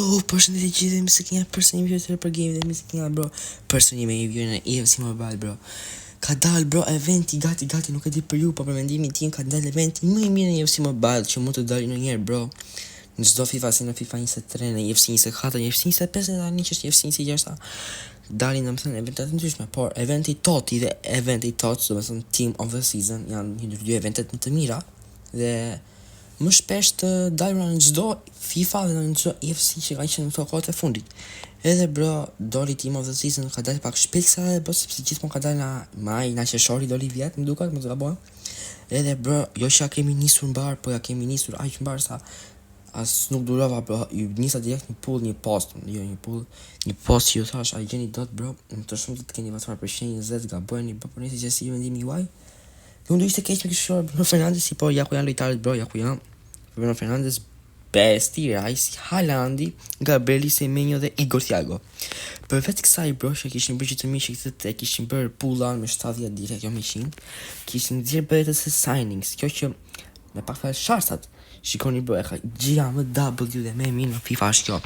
Oh, përshëndetje gjithë dhe mëse kënja për një video të për game dhe mëse kënja bro. Për një me video në EFC Mobile bro. Ka dal bro eventi gati nuk e di për ju, po për mendimin tim ka dal eventi më i mirë në EFC Mobile që mund të dalë ndonjëherë bro. Në çdo FIFA si në FIFA 23, në EFC 24, në EFC 25 dhe tani që është EFC 26 dalin domethënë eventet të ndryshme, por eventi Toti dhe eventi Tots, domethënë Team of the Season janë një dy eventet më të mira dhe më shpesh të dalë në çdo FIFA dhe në çdo EFC që ka qenë në këto kohët e fundit. Edhe bro, doli Team of the Season ka dalë pak shpejt sa bro, sepse gjithmonë ka dalë na maj, na qershori doli vjet, më duket, mos gaboj. Edhe bro, jo që ja kemi nisur mbar, po ja kemi nisur aq mbar sa as nuk durova bro, ju nisa direkt një pull, një post, jo një pull, një post që ju thash, a gjeni dot bro, në të shumë të keni vatuar për 120, gabojeni bro, por nisi që si vendimi juaj. Unë do ishte keq me kishore Bruno Fernandes, po ja ku janë lojtarët bro, ja ku janë Bruno Fernandes, Besti, Rice, Haalandi, Gabrieli Semenyo dhe Igor Thiago. Për vetë kësaj bro, që kishin bërë që të mirë që këtë kishin bërë pull-on me 70 direkt, jo me 100, kishin dhirë bëhet se signings, kjo që me pak fare sharsat, shikoni bro, e ka gjia më W dhe me mirë në FIFA është kjo.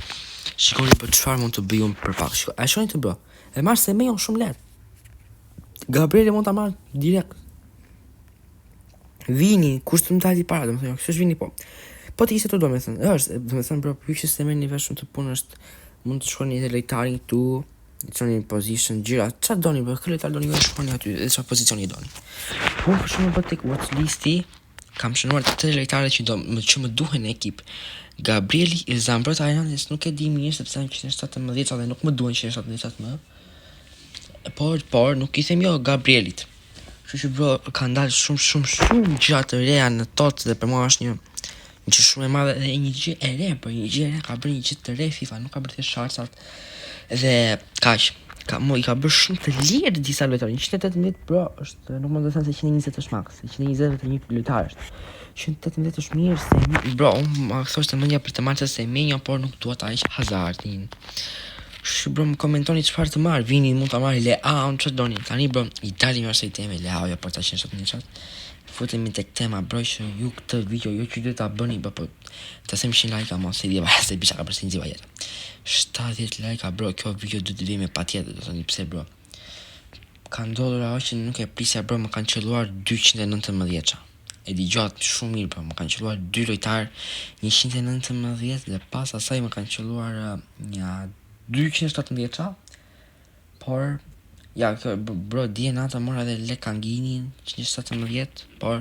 Shikoni bro, çfarë mund të bëjmë për pak, shikoni, a shoni të bro, e marrë Semenyo shumë lehtë. Gabrieli mund ta marrë direkt. Vini, kushtë të më tali para, dhe më thënë, kështë është vini po. Po të ishte të do me thënë, është, dhe me thënë, bro, për kështë se me një vesh shumë të punë është, mund të shkoni edhe lejtari tu, të një position, gjira, qa doni, bro, këtë lejtar doni, shkoni aty, edhe qa pozicioni doni. Po, për shumë bro, tek watch listi, kam shënuar të lejtare që më duhen në ekip. Gabrieli, Zambrot Hernandez, nuk e di mirë, sepse në 117 dhe nuk më duhen 117 më. Por, nuk i them jo Gabrielit. Që bro, ka ndalë shumë gjatë të reja në tot dhe për mua është një që shumë e madhe dhe një gjë e re, për një gjë e re ka bërë një gjë të re FIFA, nuk ka bërë të sharsat dhe kaq, i ka bërë shumë të lirë disa lojtarë, 118 bro, është, nuk më do të thënë se 120 është max, 120 dhe një lojtarë është, 118 është mirë se bro, unë thoshtë të mëndja për të marrë se Semenyo, por nuk duhet ta ish hazardin. Bro, më komentoni çfarë të marrë, vini mund ta marrë Leao, çfarë doni. Tani bro, i dali më së teme Leao ja por ta qenë sot në chat. Futemi tek tema bro, që ju këtë video jo që duhet ta bëni, po ta sem 100 like mos e di se bisha ka përsi nxiva jetë. 70 like bro, kjo video duhet të vijë me patjetër, do të thoni pse bro. Ka ndodhur ajo që nuk e prisja bro, më kanë qelluar 219-ça. E dëgjoj shumë mirë bro, më kanë qelluar dy lojtar 119 dhe pas asaj më kanë qelluar një 217-ça, por ja, bro, dje nata mora dhe Lekanginin 117, por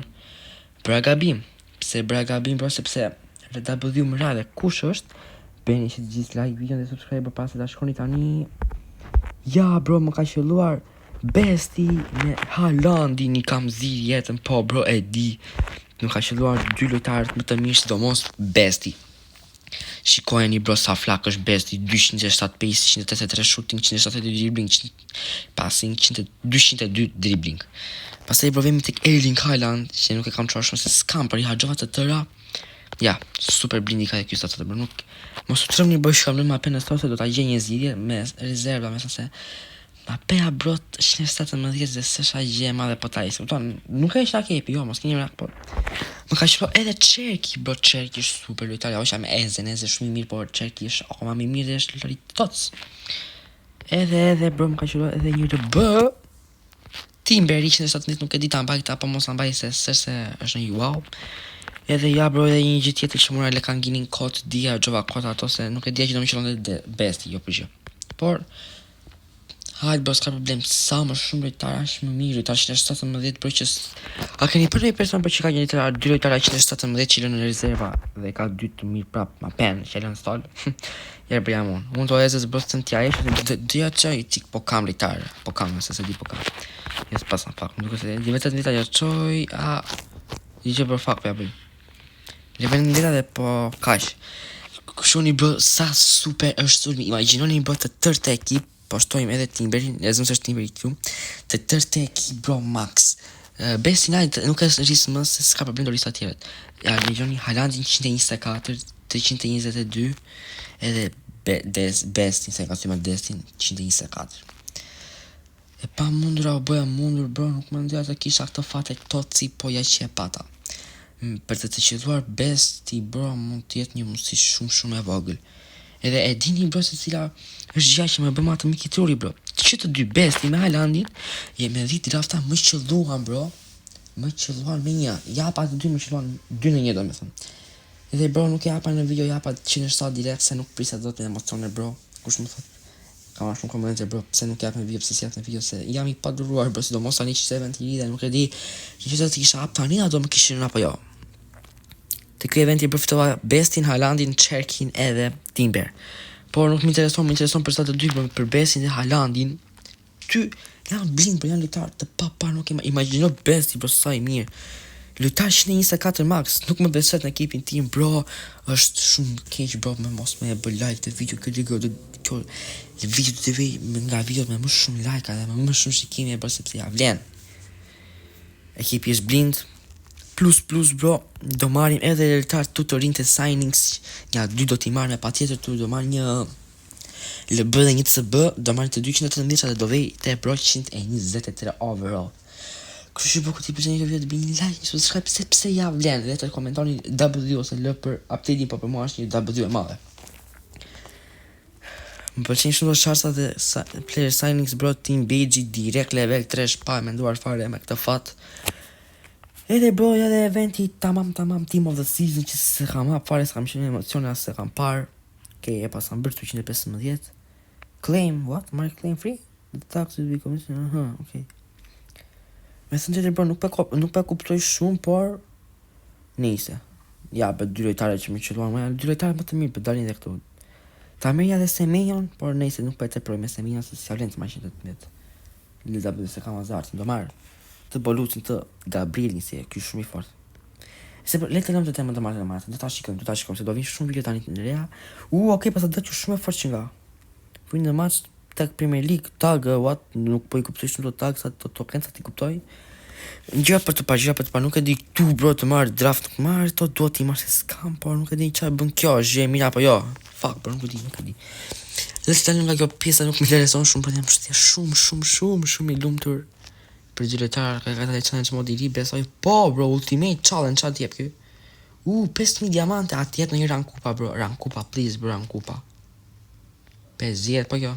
Bragabim, pse Bragabim bro, sepse RW më radhe, kush është, bëni që të gjithë like, video dhe subscribe, pas e ta shkoni tani, ja bro, më ka qelluar Besti me Haalandi, një kam zi jetën, po bro, e di, më ka qelluar dy lojtarët më të mirë, sidomos Besti. Shikojeni bro sa flak është Besti, 275, 183 shooting, 172 dribbling, passing, 202 dribbling. Pastaj bro vemi tek Erling Haaland, që nuk e kam çuar shumë se s'kam për i harxova të tëra. Ja, super blindi ka ky status bro, nuk mos u tremni bro, shkam në mapën e thotë do ta gjej një zgjidhje me rezerva, me se mapëa bro 117 dhe s'është gjë e madhe po ta is. Nuk e ishta kepi, jo, mos keni merak, po. Më ka shpro edhe Cherki, bro, Cherki është super lojtar, ja me Eze shumë i mirë, por Cherki është akoma më mirë dhe është lojtar i Tots. Edhe bro, më ka shpro edhe një RB. Timber 117 nuk e di ta mbaj apo mos ta mbaj se është një wow. Edhe ja bro, edhe një gjë tjetër që mora Lekanginin kot, dia Jova kot ato se nuk e dia që do më qellonte Besti, jo për gjë. Por hajt bro, s'ka problem, sa më shumë lojtara është më mirë, lojtara 117 bro që a keni për një person për që ka një lojtara, dy lojtara 117 që lënë në rezerva dhe ka dy të mirë prap, ma pen, që lënë stall, jerë për jam unë të ezës bro të në tja eshë, dyja që i tik po kam lojtare, po kam, nëse se di po kam, jesë pas në fakt, më duke se di vetët një ta qoj, di që bro fakt për ja bëj, di vetët një dhe po kash, shoni bro sa super është sulmi, imaginoni bro të tërë të ekip, po shtojmë edhe Timberin, lezëm se është Timberi këtu, të tërë të ekip bro max. Besti nuk e rrisë më se s'ka problem do lista tjeret. Ja, legjoni Haalandin 124, 322, edhe Bestin, se ka sy me Destin, 124. E pa mundur a bëja mundur bro, nuk më ndoja të kisha këtë fate Totsi, po ja që e pata. Për të qelluar Besti bro, mund të jetë një mundësi shumë e vogël. Edhe e dini bro se cila është gjë që më bë më të mik i truri bro. Që të dy besti me Haalandin me 10 drafta më qelluan bro. Më qelluan me një. Japa të dy më qelluan 2-1 domethënë. Edhe bro nuk japa në video japa 107 direkt se nuk prisa dot me emocione bro. Kush më thot ka më shumë komente bro pse nuk jap në video pse s'jap në video se jam i paduruar bro sidomos tani që event i lidhe nuk e di që të kisha hap tani do më kishin apo jo. Të ky eventi përfitova Bestin, Haalandin, Cherkin edhe Timber. Por nuk më intereson për sa të dy për Bestin dhe Haalandin. Ty janë blind për janë lojtar të pa nuk imagjino Besti bro sa i mirë. Lojtar 124 max, nuk më besohet në ekipin tim bro, është shumë keq bro me mos me bë like të video kjo video të vi nga video me më shumë like edhe me më shumë shikime bro sepse ja vlen. Ekipi është blind. Plus bro, do marrim edhe lojtar të rinj të signings, nga 2 do t'i marrim patjetër do marrim një LB dhe një CB, do marrim të 218 dhe do vej te bro 123 overall. Kështu që bëku ti përsëri video të bëni like, subscribe pse ja vlen dhe të komentoni W ose L për update-in po për mua është një W e madhe. Më pëlqen shumë shansa dhe player signings bro Team BG direkt level 3 pa menduar fare me këtë fat. Edhe bro edhe eventi tamam team of the season që se kam hap fare s'kam qenë emocione as se kam par. Okej, e pasam bërë 215. Claim, what? Mark claim free? The tax will be commission. Okay. Me thënë tjetër bro, nuk pa kuptoj shumë, por nejse. Ja, për 2 lojtare që më qelluan, 2 lojtare më të mirë, për dalin dhe këtu. Ta merja dhe Semenyon, por nejse nuk pa e tërproj me Semenyon, se si avlen të ma 118. Lida bëdhe se kam azartin, do marrë të Bolucin të Gabrielin, se kjo shumë i fort. Se për letë të lëmë të temë të marrë, do ta shikojmë, se do vinë shumë video tani të në reja. Okej, pas të që shumë e fort që nga. Vujnë në match tek Premier League, tag, what, nuk po i kuptoj shumë të tag, sa të kënë sa t'i kuptoj. Gjëra për të pa, nuk e di tu bro të marrë draft, nuk marrë, to do t'i marrë se s'kam, por nuk e di qaj bën kjo, është mira apo jo. Fuck, bro, nuk e di. Dhe të talim nga kjo pjesa nuk më intereson shumë, por jam shtja shumë i lumtur për gjyletar, ka gata dhe challenge modi ri, besoj, po bro, ultimate challenge atë jep kjo. 5.000 diamante, atë jetë në një rankupa bro, rankupa, please bro, rankupa. 50, po kjo.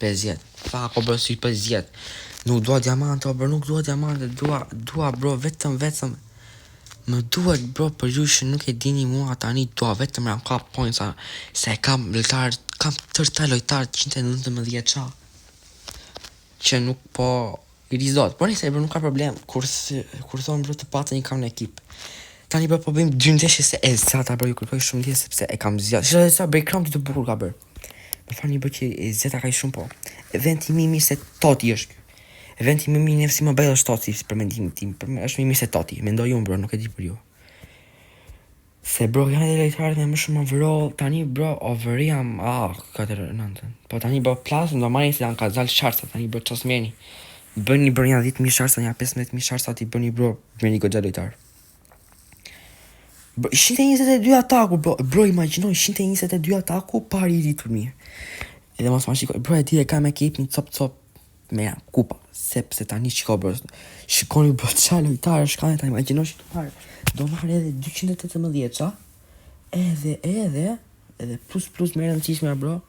50. Fako bro, si 50. Nuk dua diamante, bro, nuk dua diamante, dua bro, vetëm. Më duhet bro, për ju që nuk e dini mua tani, dua vetëm rank up points, se kam tërta lojtar 119 qa. Që nuk po i rizot, por nëse bro nuk ka problem, kur thonë bro të patë një kam në ekip. Tani bro po bëjmë 2 ndeshje se e zata bro, ju kërkoj shumë ndeshje sepse e kam zjat. Shë sa background të bukur ka bërë. Më fani bro që e zeta ka i shumë po. Eventi mi se Toti është kjo. Eventi mi nefë si më bëjë është Toti, si për mendimin tim. Është mi se Toti, mendoj unë bro, nuk e di për ju. Se bro, janë edhe lejtarët me më shumë overall. Tani bro, over jam, 4-9. Po tani bro, plasën do marrin se janë ka zalë sharsa. Tani bro, qas meni. Bëni bro një 10.000 sharsa, një 15.000 sharsa, ti bëni bro, bëni gogja lejtarë. Bro, 122 ataku, bro, imaginoj, 122 ataku pari i rritur mirë. Edhe mos ma shikoj, bro, e ti e ka me ekipin cop me kupa, sepse tani shiko, bro, shikoni, bro, qa lojtarë shkane, ta imaginoj që të marrë, do marrë edhe 218 qa, edhe plus me rëndësishme, bro,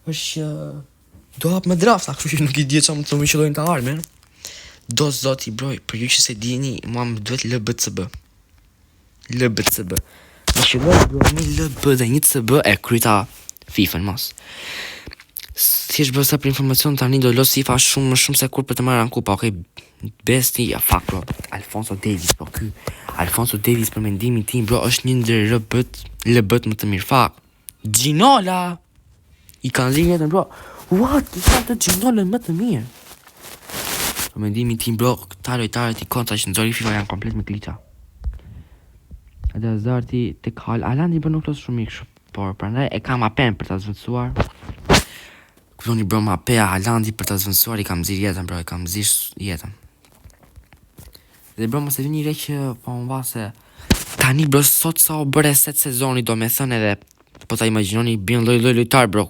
është do hap me drafta, kështu që nuk i dje qa më të më qëllojnë të armen, do zoti, bro, për ju që se dini, mua më duhet LBCB. Më qëlloj, bro, një LB dhe një CB e kryta FIFA në mos. Thjesht bro, sa për informacion tani do los FIFA shumë se kur për të marrë në kupa, okej, Besti, fuck bro, Alfonso Davies, bro, Alfonso Davies për mendimin tim, bro, është një ndër LB-t më të mirë, fuck. Ginola! I kanë zi jetën, bro, what? I kanë të Ginolën më të mirë. Për mendimin tim, bro, këta lojtarët i kontra që nëzori FIFA janë komplet me kliqa. Edhe Azarti të kal, Alandi bro nuk losë shumë i kështu, por prandaj e kam apen për ta zvendësuar. Kuptoni bro, ma apea Alandi për ta zvendësuar, i kam zirë jetën bro, i kam zirë jetën. Dhe bro, mos e vini re që po më va se tani bro, sot sa o bërë set sezoni do me thënë edhe po ta imaginoni bjen lojtar bro,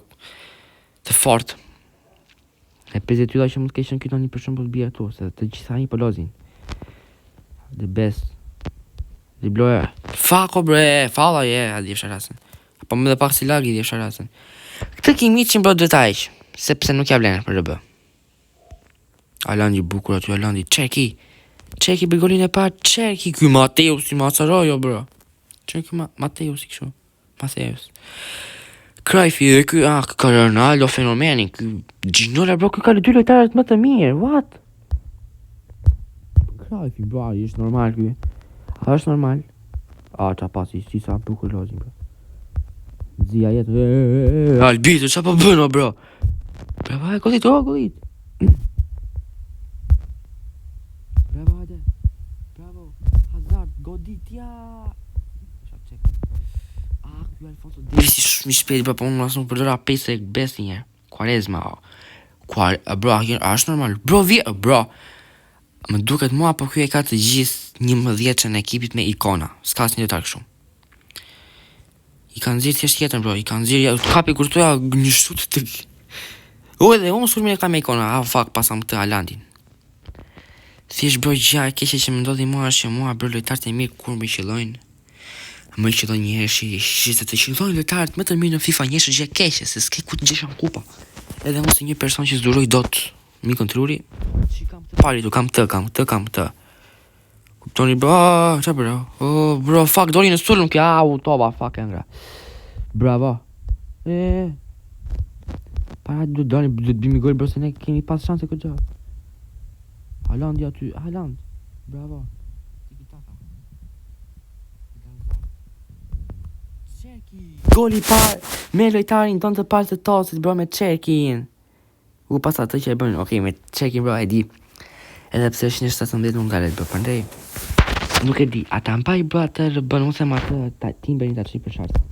të fort. E 50 ylla që mund të keshën këto një për shumë të bjerë tu, se të gjitha një për lozin. The best. Dhe bloja, fako bre, falla a di fsharasën. Po më dhe pak si lagi dhe sharatën. Këtë kimi që mbro detaj, sepse nuk ja vlenë për rëbë. Alandi bukur aty, Alandi, Çerki për golin e parë, Çerki, ky Mateus si Macarojo, bro. Çerki Mateus i kështu. Mateus. Krajfi dhe ky, ka Ronaldo fenomeni, ky Ginola, bro, ky ka dy lojtarët më të mirë, what? Krajfi, bro, është normal ky. A është normal? Qa pasi, si sa bukur lozin, bro. Zia jetë, Albito, qa po bëno, bro? Bravo, godit. Bravo, hajde. Bravo, Hazard, godit, ja. Ky Alfonso Davies i shumë i shpejt, bro, po unë nuk përdora pesë e besi njerë. Quaresma, bro, a është normal? Bro, më duket mua, po ky e ka të gjithë 11 në ekipit me ikona. S'ka asnjë detar kështu. I kanë nxjerrë thjesht jetën, bro, i kanë nxjerrë, kapi kurtoja një shut të... edhe unë sulmin e ka me ikona, fuck, pasam të Alandin. Thjesht, bro, gja e keqe që më ndodhi mua është që mua, bro, lojtarët e mirë kur më qellojnë. Më qellojnë një herë se të qellojnë lojtarët më të mirë në FIFA njësh gjë keqe, se s'ke ku të gjesha në kupa. Edhe unë si një person që s'duroj dot mikën Truri, që kam të pari tu, kam të. Kuptoni, bro, qa bro? Bro, fuck, doli në sulm kja, toba, fuck, e ngra. Bravo. Para du të bimi gol, bro, se ne kemi pas shanse këtë gjë. Haaland aty, Haaland. Bravo. Goli parë me lojtarin tonë të parë të tosit, bro, me Çerkin. Pas atë që e bën, okej, me Çerkin, bro, e di. Edhe pse është një 17 nuk dalet, bro, përndej. Nuk e di, ata mbaj, bro, atë bën, unë them atë Timberin të atëri për shartë.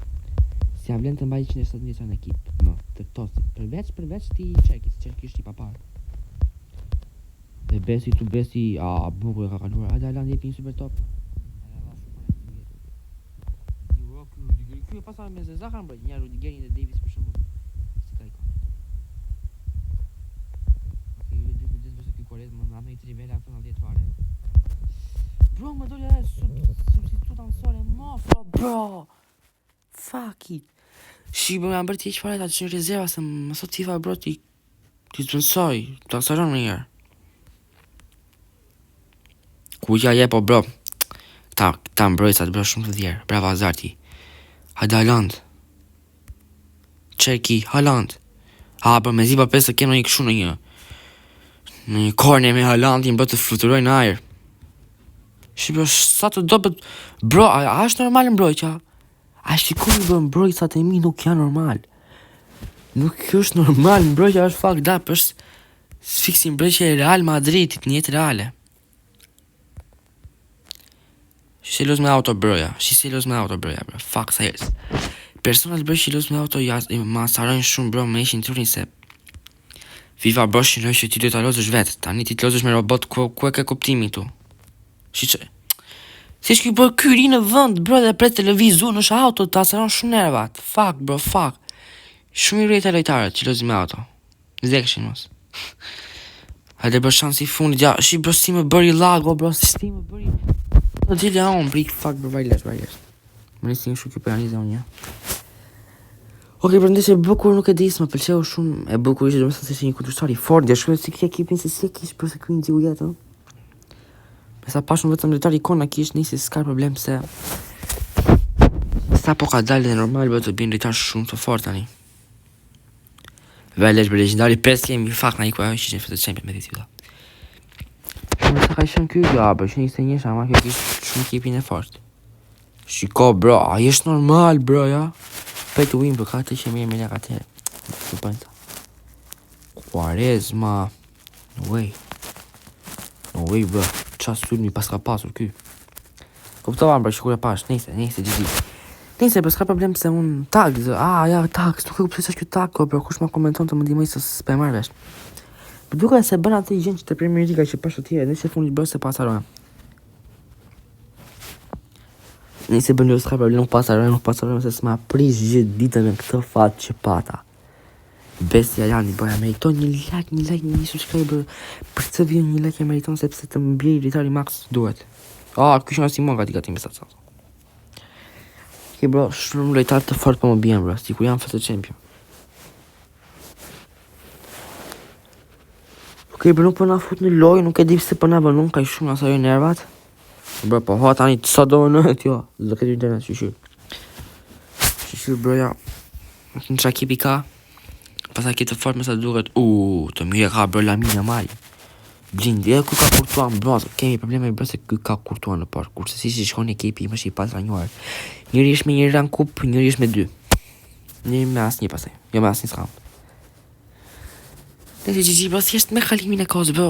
Si a vlen të mbaj 117 në ekip, më, të tosit. Përveç ti Çerkis, Çerki është i papar. Dhe besi, buku e ka kaluar. Hajde, Haaland jepi një super top. Ky pasaj me Zezakhan, bro, një Rudigerin dhe Davies për shembull. Si ka ikon. Okej, ky Quaresma më me Trivela ato në 10 fare. Bro, më doli ajo substitut ansore mofa, bro. Fuck it. Shi më jam bërë të hiq fare atë që rezerva se më thot FIFA, bro, ti të mësoj, të aksaron më njerë. Ku ja je po, bro. Ta mbrojtësat, bro, shumë të djerë. Bravo Hazardi. Hajde Haaland. Çerki, Haaland. Bro, me zipa pesë kemë një këshu në një korne me Haalandin, bro, të fluturoj në ajer. Shi, bro, sa të dobet... Bro, a është normal mbrojtja? A shikoni, bro, mbrojtësat e mi nuk janë normal. Nuk është normal, mbrojtja është fucked up, është fiksi mbrojtja e Real Madridit, një jetë reale. Shi los me auto, broja, bro, fuck sa jes. Personat, bro, që los me auto ma sarojnë shumë, bro, me ishin turin se FIFA, bro, shinoj që ti do të lozësh vetë. Tani ti të lozësh me robot, ku e ke kuptimi tu? Si që... Si shki, bro, kyri në vënd, bro, dhe pre televizu, nësh auto, të asaron shumë nervat. Fuck, bro, fuck. Shumë i rejtë e lojtarët që lozë me auto. Zekshin, mos. Hajde, bro, shansi fundit, ja, shi, bro, si më bëri lago, bro, si më bëri... Do të gjithë unë, brik, fuck, bro, vajles. Më nësi një shumë kjo për anizë unë, ja. Okej, për ndeshe bukur nuk e disë, më pëlqeu shumë, e bukur ishte, do më thënë se ishte një kundërshtari fort, dhe shkruaj si kje ekipin se si kish për se kuj në ziu jetë, me sa pashun vetëm lojtar ikona kish, nisi s'ka problem se sa po ka dalë dhe normal, bërë të binë lojtar shumë të fort tani. Vajles, bërë legendari 5 kemi, fuck, na i ku ajo që që në fëtë champion me të tjula. Shumë sa ka ishën kjo, bro, që njështë e njështë, ama kjo kishë shumë ekipin e fort. Shiko, bro, a jeshtë normal, bro, ja? Pej të win, bro, ka të që mirë me leka të të bëjta. Quaresma. No way, bro, qa sulmi pas ka pasur kjo. Kuptovan, bro, që kur e pash, nese, gjithi. Nese, bro, s'ka problem se unë tag, ja, tag, s'tuk e kuptoj se shkjo tag, bro, kush ma komenton të më dimoj se s'pe marrë vesh. Për duke se bën atë i gjenë që të Premier League që pashtë tjere, nëse fundit bërë se pasarojnë. Nëse bën lësë ka problem, nuk pasarojnë se s'ma prish gjithë ditën në këtë fatë që pata. Bestia janë i bëja meriton një like, një subscriber, për këtë video një like e meriton sepse të më bjej ritari max duhet. Kështë nga Simon ka ti me sa. Okej bro, shumë lojtar të fort po më bjen bro, si ku jam FT Champion. Okej bro, nuk po na fut në lojë, nuk e di pse po na bën, nuk ka shumë asaj nervat. Bro, po ha tani sa do në kjo, do këtë internet shqyr. Shqyr bro ja. Në qa kipi ka, pasaj këtë fort me sa duket, të mire ka bro Lamine Yamal. Blindi, ku ka kurtuan bro, kemi probleme bro se ku ka kurtuan në parë, kurse si shkon ekipi më shi pas ranjuar. Njëri është me një rang kup, njëri është me 2. Njëri me as një pasaj, jo me as një s'kam. Nëse GG bro, thjesht me kalimin e kohës bro,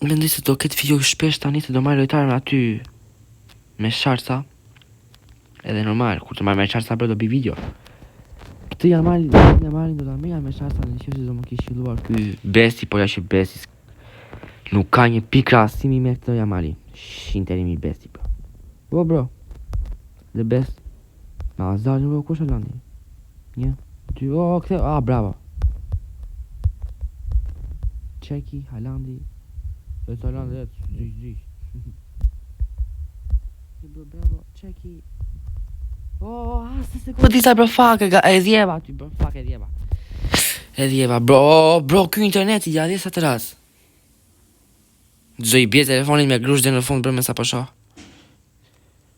mendoj se do këtë video shpesh tani se do marrë lojtarë me aty me sharsa. Edhe normal, kur të marrë me sharsa bro do bi video. Këtë Yamalin do ta merja me sharsa në qëse do më kishë luar ky besti, por ja që besti nuk ka një pikë krahasimi me këtë Yamalin. Interimi i besti bro. Bro, the best. Ma Hazard bro, kush e landi? 1, 2, këte, bravo. Çeki, Halandi. Halandi, gjyq. Bro, bravo, Çeki. Se sekonda disa bro, fuck, e djeva ty bro, fuck, e djeva, bro, ky interneti, ja dhe sa të ras. Gjoj bje telefonin me grush dhe në fund bro me sa përsho.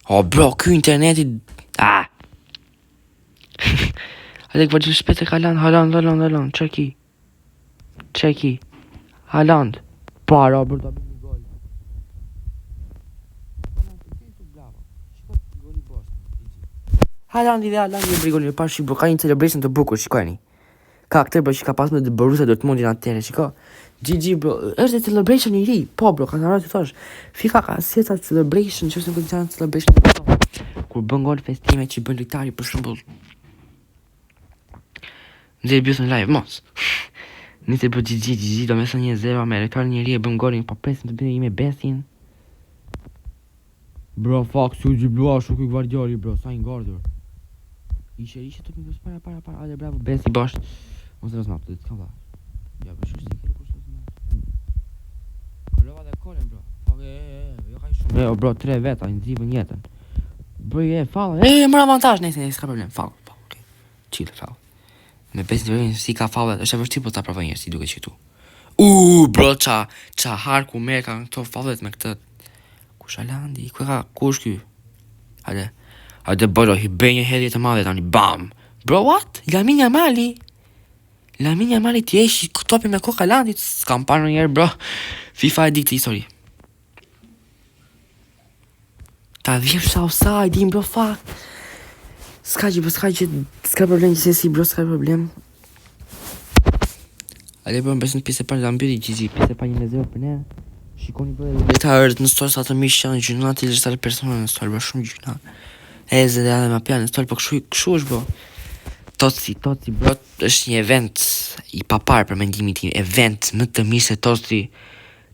Bro, ky interneti, Ate këpa gjithë shpete ka Haaland, Çeki, Haaland, para bro, da bëjmë një gol. Haaland dhe bëjmë golin, pa shqip bro, ka një celebration të bukur, shikojni. Ka këtë bro që ka pas me dhe Borussia Dortmundin atere, shiko. GG bro, është e celebration i ri, po bro, ka në rrët të thosh. FIFA ka sjeta celebration, që është në këtë qanë celebration. Kur bën gol festime që bën lojtari për shembull. Nxjerr bjusën live, mos. Nise bro GG, do me sa 1-0 me lojtarin njëri e bën golin, po presim të bëjmë me Bessin. Bro, fuck, su gjibluar, shu kuj Gvardioli, bro, sa një gardur. Ishe të më para, ale bravo, Bessi bash. Mos e rëzmap, të të kam dha. Ja, bro, shu si kërë kushtë të zmatë. Kalova dhe kolen, bro. Fuck, jo ka i shumë. Bro, 3 veta, në zivën jetën. Bro, falla, mërë avantash, nejse, s'ka problem, falla, okej. Qile, falla. Me 5 nivelin, si ka falla, është e vështirë po ta provoj njerë, si duke që këtu. Bro, qa harku merë ka këto fallet me këtë. Kush Halandi, kush ky? Hajde, bro, hi bëj një hedhje të madhe tani, bam! Bro, what? Lamine Yamali ti eshi topi me kokë Halandit, s'kam parë në njerë, bro. FIFA e dikti, sorry. Ta dhjef sa offside, dim, bro, fuck. S'ka problem që si, bro, s'ka problem. Ale, bro, më besën pjesë e parë dhe ambiri, GG, pjesë e parë 1-0 për ne. Shikoni, bro, edhe ta ërët në storë sa të mishë që janë gjynat, i lështare persona në storë, bro, shumë gjynat. Eze dhe adhe ma pjanë në storë, po këshu është, bro. Toci, bro, është një event i papar për mendimin tim, event më të mirë se Toci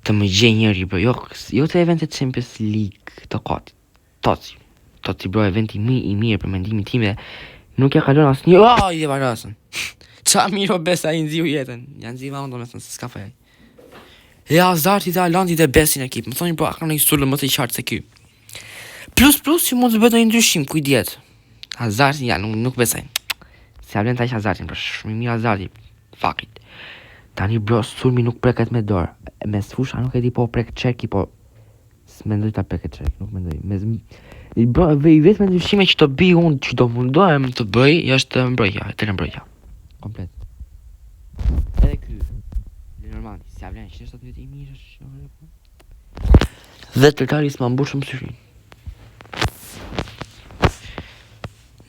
të më gjej njëri, bro, jo të eventet Champions League të kotit. Toci, bro, eventi më i mirë për mendimin tim dhe nuk ja kalon asë një, i dhe varasën. Qa mirë o besa i nëziu jetën, janë ziva unë do me thënë se s'ka fej. E Hazardi dhe Halandi dhe Bessi në ekip, më thoni bro, ka në i sullë më të i qartë se ky. Plus që mund të bëtë një ndryshim, kujdet. Hazardi, ja, nuk besaj. Se avlen ta ish Hazardin, bro, shumë i mirë Hazardi, fuck it. Tani bro, sulmi nuk preket me dorë. Me sfusha nuk e di po prek Çeki, po s'mendoj ta preket Çeki, nuk mendoj. Bro, i vetëm ndryshime që të bi unë, që do mundohem të bëj, është mbrojtja, komplet. Edhe ky, normal, si avlen, që është atë i mirë, dhe të lëtari s'ma mbushëm syshin.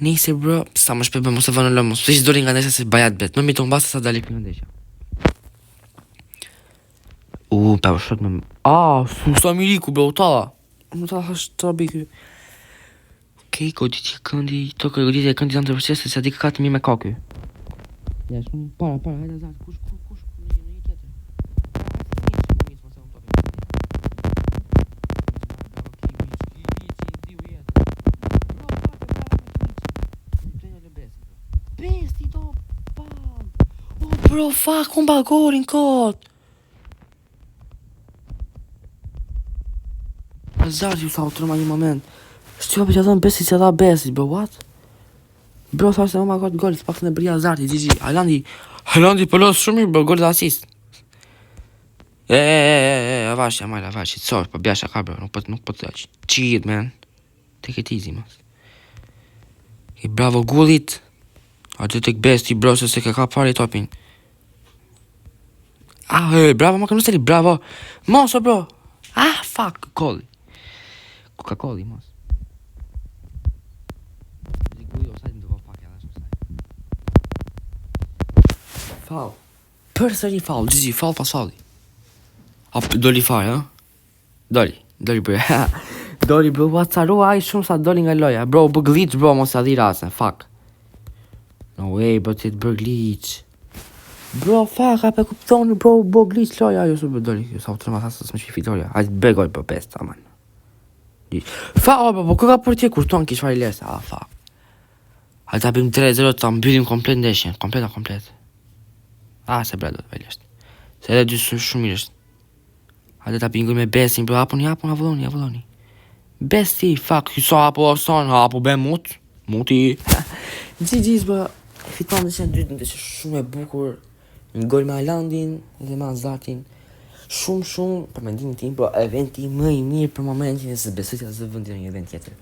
Nisi bro, sa më shpebe mos e vënë në lëmë, mos që doli nga ndesha se bajat bet, më mi të mbasa sa dali për ndesha. Pa u shot me... Sa miriku bro, ta. Më ta është ta bi kë. Okej, goditje këndi, to kë goditje këndi zanë të vërqes, se di ka të mi me kaky. Ja, shkëm, para, hajde zanë, kush, në një tjetër. Besti do, bro, fuck, unë balgorin kot. Hazardi u sa u tërma një moment. Shtjo për që dhëmë Bessi që dha Bessi, bro, what? Bro, tha se oma ka të gol, s'pak në bërja Zarti, GG. Haalandi po los shumë mirë, bro, gol dhe asist. Avash, avash, it's sorry, po bjasha ka, bro, nuk po të aq. Cheat, man. Take it easy, mas. Bravo Gullit. A të tek besti, bro, se ka pari topin. Bravo, ma ka nuseli, bravo. Moso, bro. Fuck, Colli. Coca-Cola, mos. Foul. Përsëri foul, GG, foul pas fauli. Doli fare, ha? Doli, bro. Doli, bro, wacarua ai shumë sa doli nga loja. Bro, bë glitch, bro, mos adhi rasën, fuck. No way, bro, ti të bë glitch. Bro, fuck, a pe kuptoni, bro, bë glitch loja, ajo su bë doli. Sa u trema thasë, s'më shifi loja. Hajtë begoj për pesta, man. Foul, bro, po ka për tje kur ton kish fari lesa, fuck. Hajtë apim 3-0, ta mbyllim komplet ndeshjen, komplet. Se bre do të vejlesht. Se edhe dy shumë mirësht. Hajde ta pinguj me Bestin, bro, hapuni, avulloni. Besti, fuck, hysa hapo oson, hapo be muti. GG's, bro, fiton dhe që në dytë në që shumë e bukur. Një gol me Haalandin dhe me Zartin. Shumë, për mendimin tim, bro, eventi më i mirë për momentin e se besoj të zë vëndi në një event tjetër.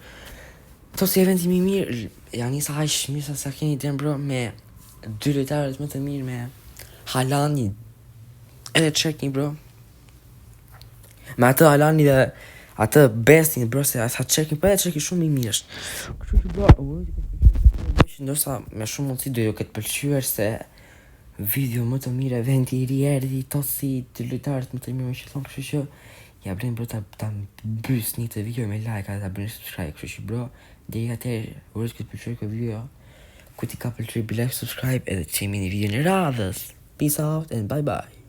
To si eventi më i mirë, janë njësa hajsh mirë sa keni den, bro, me dy lojtarët më të mirë me Haalandi edhe Çerkin, bro. Me atë Haalandi dhe atë Bestin, bro, se ata Çerkin, po edhe Çerkin shumë i mirë është. Kështu që, bro, ndoshta me shumë mundësi do ju këtë pëlqyer se video më të mirë, eventi i ri erdhi, tosi të lojtarët më të mirë me që thonë, kështu që ja blejnë, bro, ta mbysni të video me like, ta bëni subscribe, kështu që, bro, deri atëherë, uroj që të pëlqej këtë video. Ku ti ka pëlqyer, like, subscribe edhe çemi në video në radhës. Peace out and bye bye.